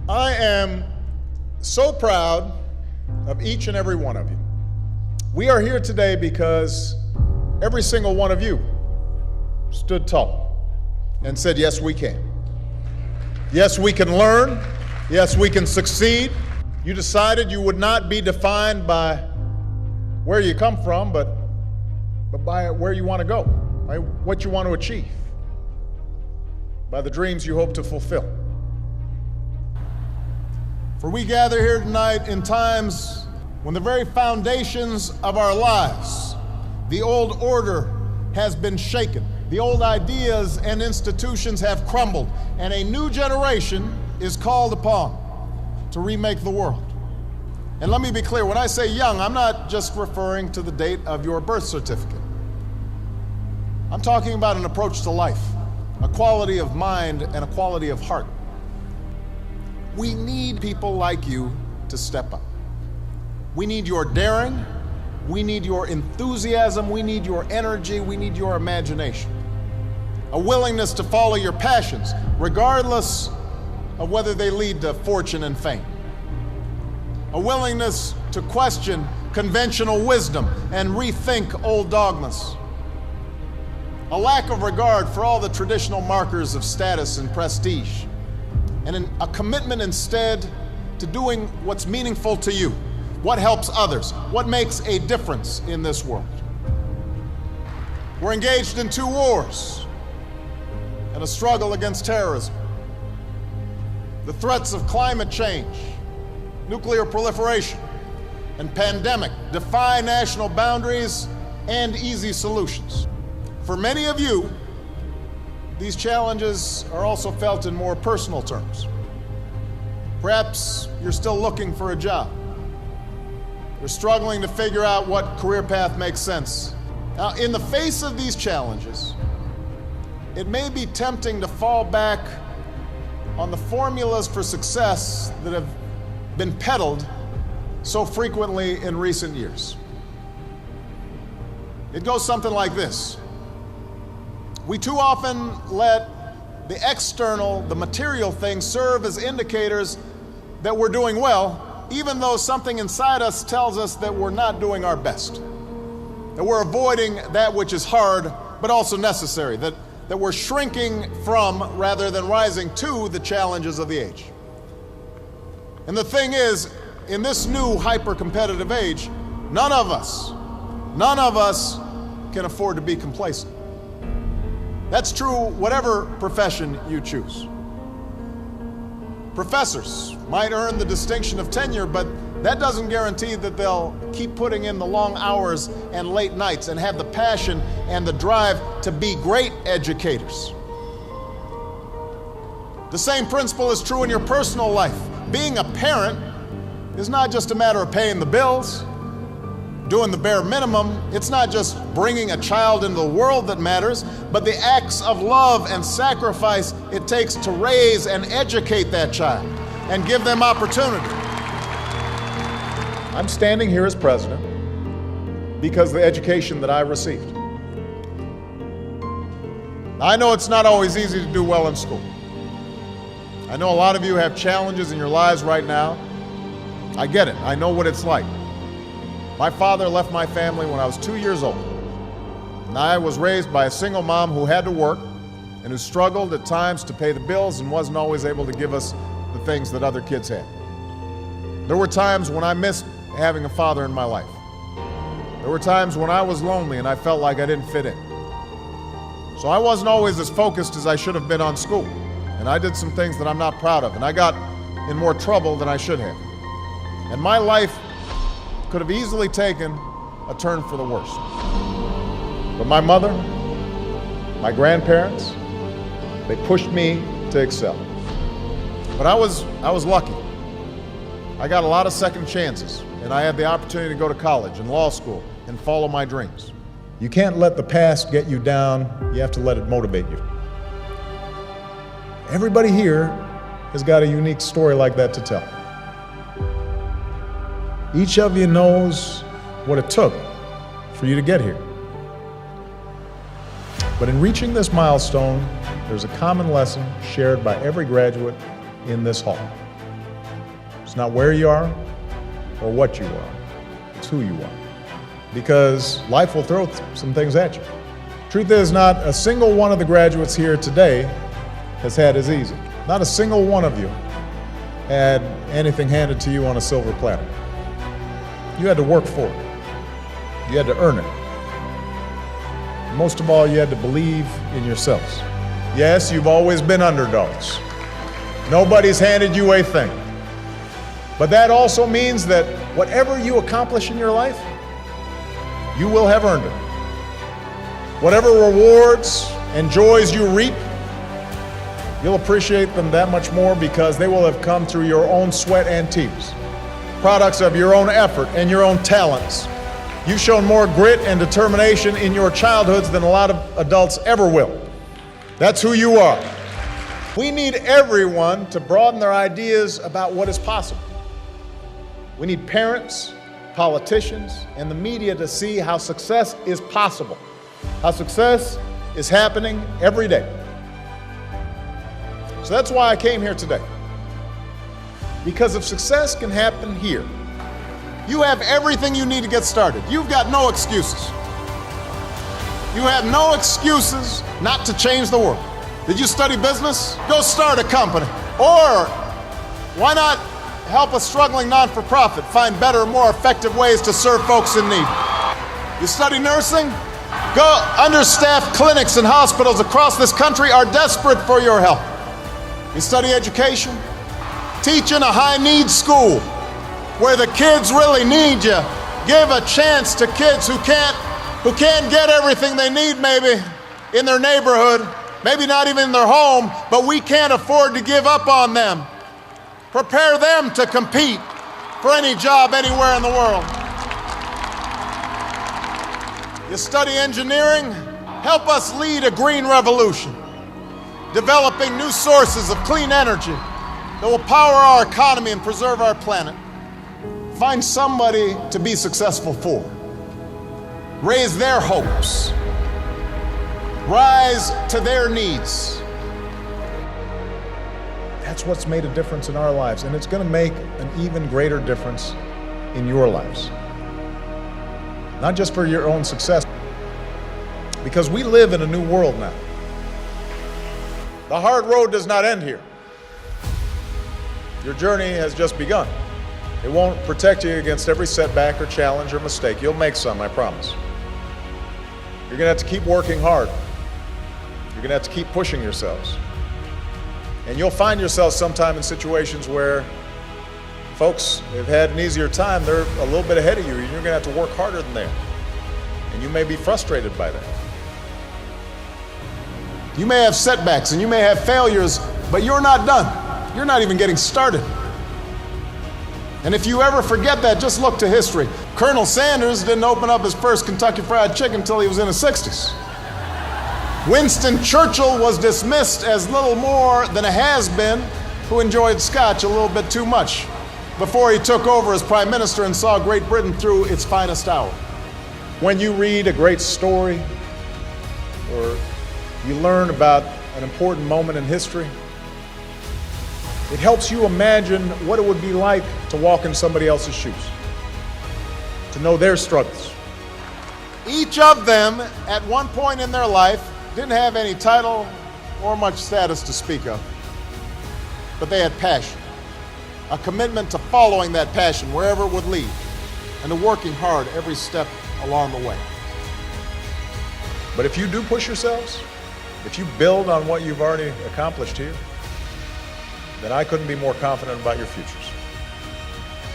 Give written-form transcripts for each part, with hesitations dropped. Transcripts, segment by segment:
I am so proud of each and every one of you. We are here today because every single one of you stood tall and said, yes, we can. Yes, we can learn. Yes, we can succeed. You decided you would not be defined by where you come from, but by where you want to go, by what you want to achieve, by the dreams you hope to fulfill. For we gather here tonight in times when the very foundations of our lives, the old order has been shaken. The old ideas and institutions have crumbled, and a new generation is called upon to remake the world. And let me be clear, when I say young, I'm not just referring to the date of your birth certificate. I'm talking about an approach to life, a quality of mind and a quality of heart. We need people like you to step up. We need your daring, we need your enthusiasm, we need your energy, we need your imagination. A willingness to follow your passions, regardless of whether they lead to fortune and fame. A willingness to question conventional wisdom and rethink old dogmas. A lack of regard for all the traditional markers of status and prestige. And a commitment instead to doing what's meaningful to you, what helps others, what makes a difference in this world. We're engaged in 2 wars and a struggle against terrorism. The threats of climate change, nuclear proliferation, and pandemic defy national boundaries and easy solutions. For many of you, these challenges are also felt in more personal terms. Perhaps you're still looking for a job. You're struggling to figure out what career path makes sense. Now, in the face of these challenges, it may be tempting to fall back on the formulas for success that have been peddled so frequently in recent years. It goes something like this. We too often let the external, the material things serve as indicators that we're doing well, even though something inside us tells us that we're not doing our best, that we're avoiding that which is hard but also necessary, that we're shrinking from rather than rising to the challenges of the age. And the thing is, in this new hyper-competitive age, none of us can afford to be complacent. That's true whatever profession you choose. Professors might earn the distinction of tenure, but that doesn't guarantee that they'll keep putting in the long hours and late nights and have the passion and the drive to be great educators. The same principle is true in your personal life. Being a parent is not just a matter of paying the bills, doing the bare minimum. It's not just bringing a child into the world that matters, but the acts of love and sacrifice it takes to raise and educate that child and give them opportunity. I'm standing here as president because of the education that I received. I know it's not always easy to do well in school. I know a lot of you have challenges in your lives right now. I get it. I know what it's like. My father left my family when I was 2 years old, and I was raised by a single mom who had to work and who struggled at times to pay the bills and wasn't always able to give us the things that other kids had. There were times when I missed having a father in my life. There were times when I was lonely and I felt like I didn't fit in. So I wasn't always as focused as I should have been on school, and I did some things that I'm not proud of, and I got in more trouble than I should have. And my life could have easily taken a turn for the worse. But my mother, my grandparents, they pushed me to excel. But I was lucky. I got a lot of second chances, and I had the opportunity to go to college and law school and follow my dreams. You can't let the past get you down, you have to let it motivate you. Everybody here has got a unique story like that to tell. Each of you knows what it took for you to get here. But in reaching this milestone, there's a common lesson shared by every graduate in this hall. It's not where you are or what you are. It's who you are. Because life will throw some things at you. Truth is, not a single one of the graduates here today has had as easy. Not a single one of you had anything handed to you on a silver platter. You had to work for it. You had to earn it. Most of all, you had to believe in yourselves. Yes, you've always been underdogs. Nobody's handed you a thing. But that also means that whatever you accomplish in your life, you will have earned it. Whatever rewards and joys you reap, you'll appreciate them that much more because they will have come through your own sweat and tears, products of your own effort and your own talents. You've shown more grit and determination in your childhoods than a lot of adults ever will. That's who you are. We need everyone to broaden their ideas about what is possible. We need parents, politicians, and the media to see how success is possible, how success is happening every day. So that's why I came here today. Because if success can happen here, you have everything you need to get started. You've got no excuses. You have no excuses not to change the world. Did you study business? Go start a company. Or why not help a struggling non-for-profit find better, more effective ways to serve folks in need? You study nursing? Go. Understaffed clinics and hospitals across this country are desperate for your help. You study education? Teach in a high-need school where the kids really need you. Give a chance to kids who can't get everything they need maybe in their neighborhood, maybe not even in their home, but we can't afford to give up on them. Prepare them to compete for any job anywhere in the world. You study engineering? Help us lead a green revolution, developing new sources of clean energy that will power our economy and preserve our planet. Find somebody to be successful for. Raise their hopes. Rise to their needs. That's what's made a difference in our lives, and it's going to make an even greater difference in your lives. Not just for your own success, because we live in a new world now. The hard road does not end here. Your journey has just begun. It won't protect you against every setback or challenge or mistake. You'll make some, I promise. You're going to have to keep working hard. You're going to have to keep pushing yourselves. And you'll find yourself sometime in situations where folks have had an easier time. They're a little bit ahead of you, and you're going to have to work harder than they are. And you may be frustrated by that. You may have setbacks and you may have failures, but you're not done. You're not even getting started. And if you ever forget that, just look to history. Colonel Sanders didn't open up his first Kentucky Fried Chicken until he was in his 60s. Winston Churchill was dismissed as little more than a has-been who enjoyed scotch a little bit too much before he took over as Prime Minister and saw Great Britain through its finest hour. When you read a great story or you learn about an important moment in history, it helps you imagine what it would be like to walk in somebody else's shoes, to know their struggles. Each of them, at one point in their life, didn't have any title or much status to speak of, but they had passion, a commitment to following that passion wherever it would lead, and to working hard every step along the way. But if you do push yourselves, if you build on what you've already accomplished here, then I couldn't be more confident about your futures.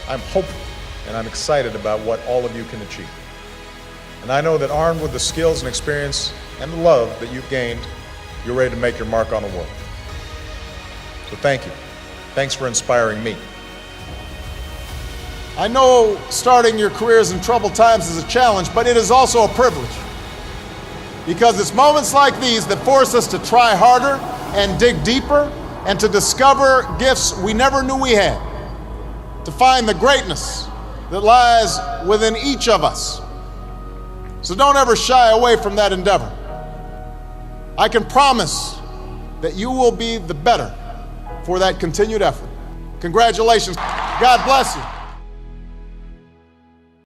I'm hopeful and I'm excited about what all of you can achieve. And I know that armed with the skills and experience and the love that you've gained, you're ready to make your mark on the world. So thank you. Thanks for inspiring me. I know starting your careers in troubled times is a challenge, but it is also a privilege. Because it's moments like these that force us to try harder and dig deeper and to discover gifts we never knew we had, to find the greatness that lies within each of us. So don't ever shy away from that endeavor. I can promise that you will be the better for that continued effort. Congratulations. God bless you.